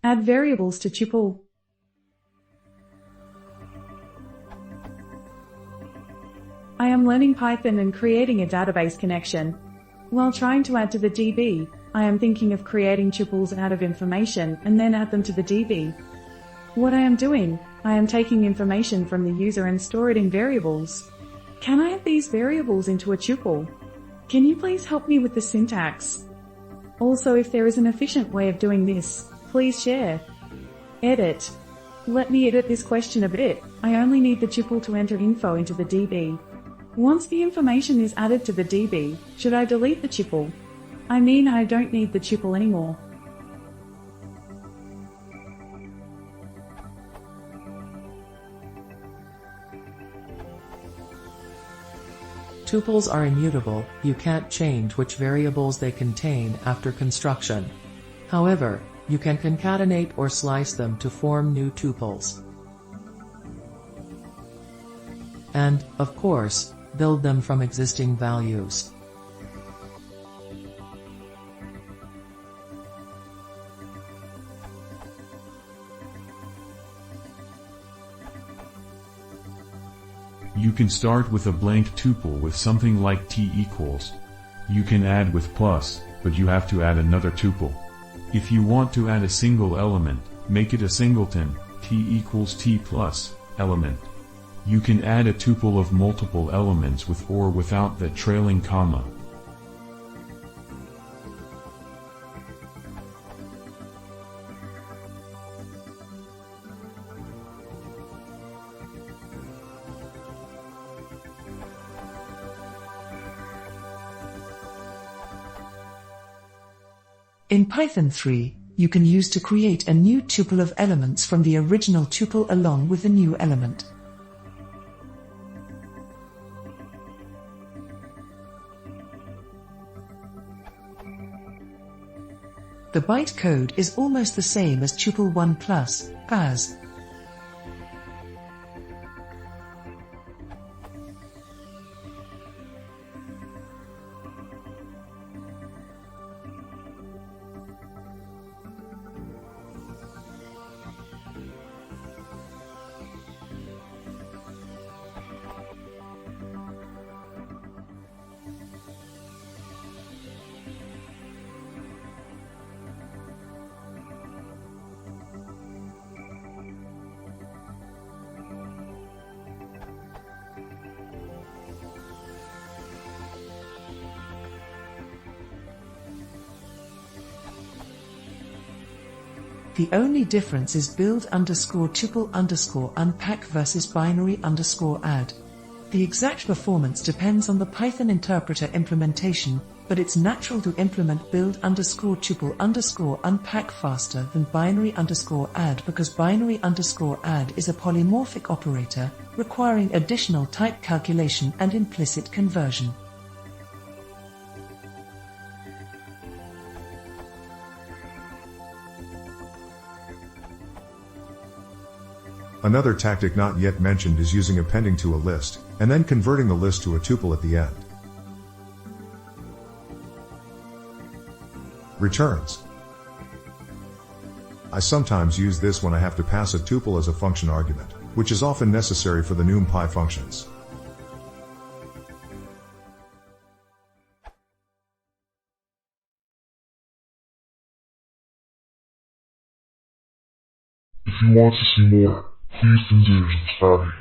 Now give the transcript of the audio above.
Add variables to tuple. I am learning Python and creating a database connection. While trying to add to the DB, I am thinking of creating tuples out of information and then add them to the DB. What I am doing, I am taking information from the user and store it in variables. Can I add these variables into a tuple? Can you please help me with the syntax? Also, if there is an efficient way of doing this, please share. Edit. Let me edit this question a bit. I only need the tuple to enter info into the DB. Once the information is added to the DB, should I delete the tuple? I mean, I don't need the tuple anymore. Tuples are immutable, you can't change which variables they contain after construction. However, you can concatenate or slice them to form new tuples. And, of course, build them from existing values. You can start with a blank tuple with something like t equals. You can add with plus, but you have to add another tuple. If you want to add a single element, make it a singleton, t equals t plus element. You can add a tuple of multiple elements with or without the trailing comma. In Python 3, you can use to create a new tuple of elements from the original tuple along with the new element. The byte code is almost the same as tuple 1 plus, as. The only difference is build_tuple_unpack versus binary_add. The exact performance depends on the Python interpreter implementation, but it's natural to implement build_tuple_unpack faster than binary_add because binary_add is a polymorphic operator, requiring additional type calculation and implicit conversion. Another tactic not yet mentioned is using appending to a list, and then converting the list to a tuple at the end. Returns. I sometimes use this when I have to pass a tuple as a function argument, which is often necessary for the NumPy functions. If you want to see more, please consider subscribing.